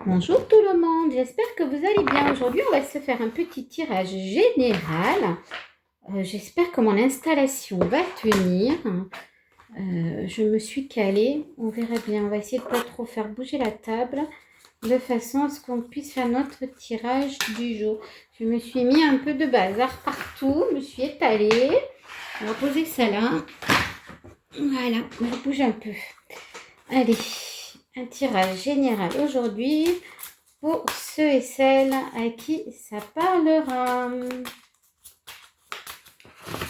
Bonjour tout le monde, j'espère que vous allez bien. Aujourd'hui, on va se faire un petit tirage général. J'espère que mon installation va tenir. Je me suis calée, on verra bien. On va essayer de ne pas trop faire bouger la table de façon à ce qu'on puisse faire notre tirage du jour. Je me suis mis un peu de bazar partout, je me suis étalée. On va poser ça là. Voilà, on va bouger un peu. Allez, un tirage général aujourd'hui pour ceux et celles à qui ça parlera.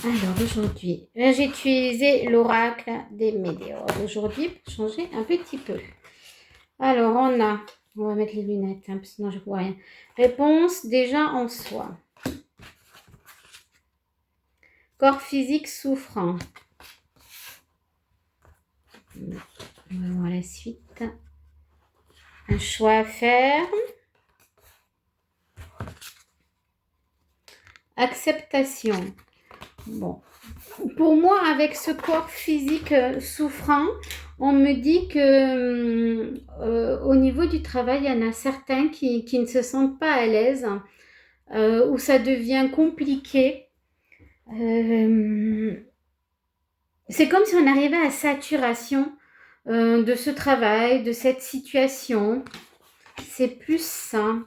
Alors aujourd'hui, j'ai utilisé l'oracle des météores aujourd'hui pour changer un petit peu. Alors on va mettre les lunettes, hein, sinon je ne vois rien. Réponse déjà en soi. Corps physique souffrant. On va voir la suite. Un choix à faire. Acceptation. Bon, pour moi, avec ce corps physique souffrant, on me dit que au niveau du travail, il y en a certains qui ne se sentent pas à l'aise, où ça devient compliqué. C'est comme si on arrivait à saturation de ce travail, de cette situation. C'est plus ça.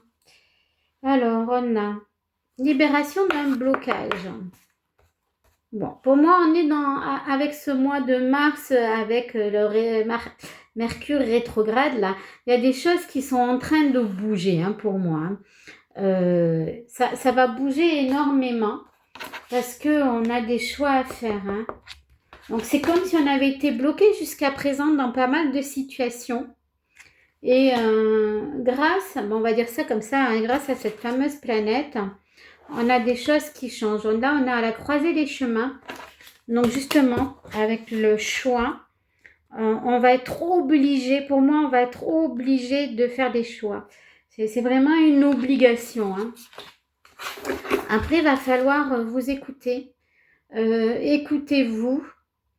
Alors, on a libération d'un blocage. Bon, pour moi, on est avec ce mois de mars, avec le Mercure rétrograde, là, il y a des choses qui sont en train de bouger, hein, pour moi. Ça va bouger énormément parce qu'on a des choix à faire. Hein. Donc, c'est comme si on avait été bloqué jusqu'à présent dans pas mal de situations. Et on va dire ça comme ça, hein, grâce à cette fameuse planète, on a des choses qui changent. Là, on est à la croisée des chemins. Donc, justement, avec le choix, on va être obligé, pour moi, on va être obligé de faire des choix. C'est vraiment une obligation. Hein. Après, il va falloir vous écouter. Écoutez-vous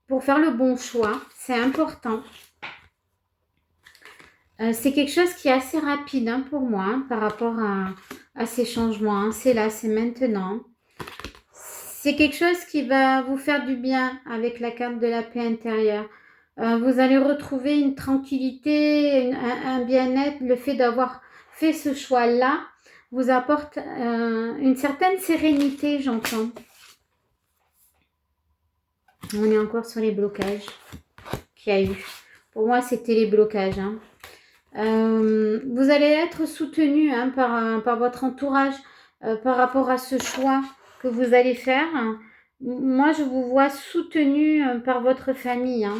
pour faire le bon choix. C'est important. C'est quelque chose qui est assez rapide, hein, pour moi, hein, par rapport à ces changements. Hein. C'est là, c'est maintenant. C'est quelque chose qui va vous faire du bien avec la carte de la paix intérieure. Vous allez retrouver une tranquillité, un bien-être. Le fait d'avoir fait ce choix-là vous apporte une certaine sérénité, j'entends. On est encore sur les blocages qu'il y a eu. Pour moi, c'était les blocages. Hein. Vous allez être soutenu, hein, par votre entourage par rapport à ce choix que vous allez faire. Moi, je vous vois soutenu par votre famille. Hein.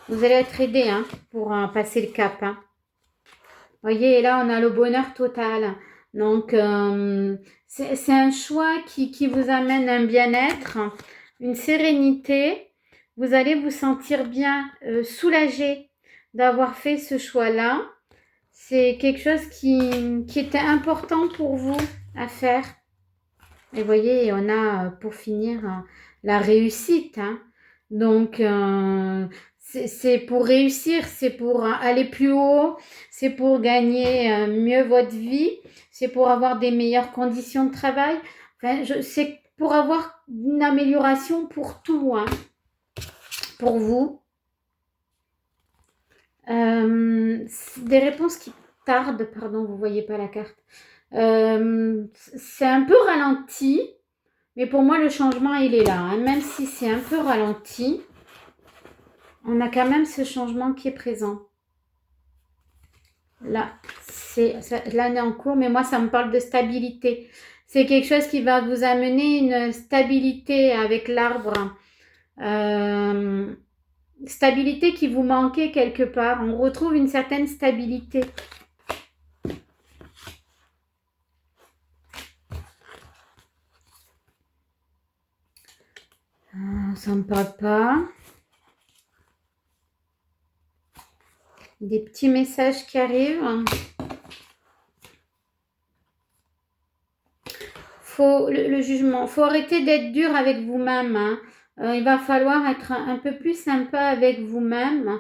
Vous allez être aidé, hein, pour passer le cap. Hein. Vous voyez, et là, on a le bonheur total. Donc, c'est un choix qui vous amène un bien-être, une sérénité. Vous allez vous sentir bien soulagé d'avoir fait ce choix-là. C'est quelque chose qui était important pour vous à faire. Et vous voyez, on a pour finir la réussite. Hein. Donc, c'est pour réussir, c'est pour aller plus haut, c'est pour gagner mieux votre vie, c'est pour avoir des meilleures conditions de travail. Enfin, c'est pour avoir une amélioration pour tout, hein, pour vous. Des réponses qui tardent, pardon, vous ne voyez pas la carte. C'est un peu ralenti, mais pour moi, le changement, il est là. Hein. Même si c'est un peu ralenti, on a quand même ce changement qui est présent. Là, c'est l'année en cours, mais moi, ça me parle de stabilité. C'est quelque chose qui va vous amener une stabilité avec l'arbre. Stabilité qui vous manquait quelque part. On retrouve une certaine stabilité. Ça ne me parle pas. Des petits messages qui arrivent. Le jugement. Faut arrêter d'être dur avec vous-même. Hein. Il va falloir être un peu plus sympa avec vous-même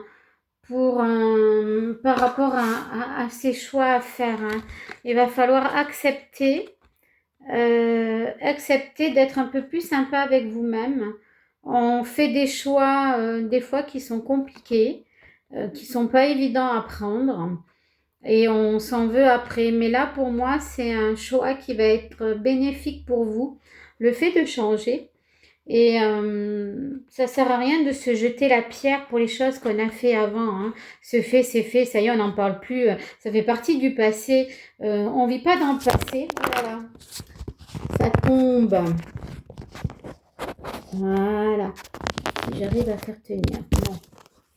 par rapport à ces choix à faire. Hein. Il va falloir accepter d'être un peu plus sympa avec vous-même. On fait des choix des fois qui sont compliqués, qui sont pas évidents à prendre et on s'en veut après. Mais là, pour moi, c'est un choix qui va être bénéfique pour vous. Le fait de changer. Et ça sert à rien de se jeter la pierre pour les choses qu'on a fait avant. Hein. C'est fait, ça y est, on n'en parle plus. Ça fait partie du passé. On vit pas dans le passé. Voilà, ça tombe. Voilà. Si j'arrive à faire tenir. Bon.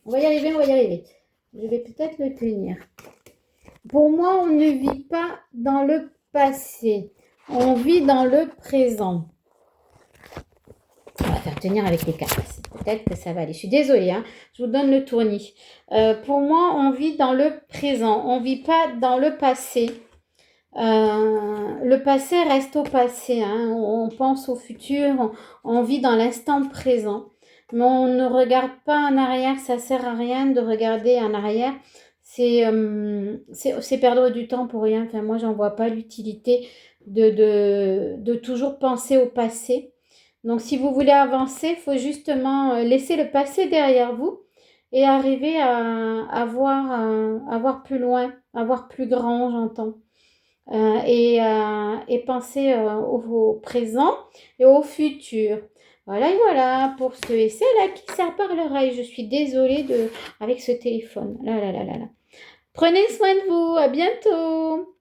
On va y arriver, on va y arriver. Je vais peut-être le tenir. Pour moi, on ne vit pas dans le passé. On vit dans le présent. On va faire tenir avec les cartes. Peut-être que ça va aller. Je suis désolée, hein. Je vous donne le tournis. Pour moi, on vit dans le présent. On ne vit pas dans le passé. Le passé reste au passé. Hein. On pense au futur. On vit dans l'instant présent. Mais on ne regarde pas en arrière. Ça ne sert à rien de regarder en arrière. C'est perdre du temps pour rien. Enfin, moi, j'en vois pas l'utilité de toujours penser au passé. Donc, si vous voulez avancer, il faut justement laisser le passé derrière vous et arriver à voir plus loin, à voir plus grand, j'entends. Et penser au présent et au futur. Voilà et voilà pour ceux et celles à qui ça parlera. Et je suis désolée avec ce téléphone. Là. Prenez soin de vous. À bientôt.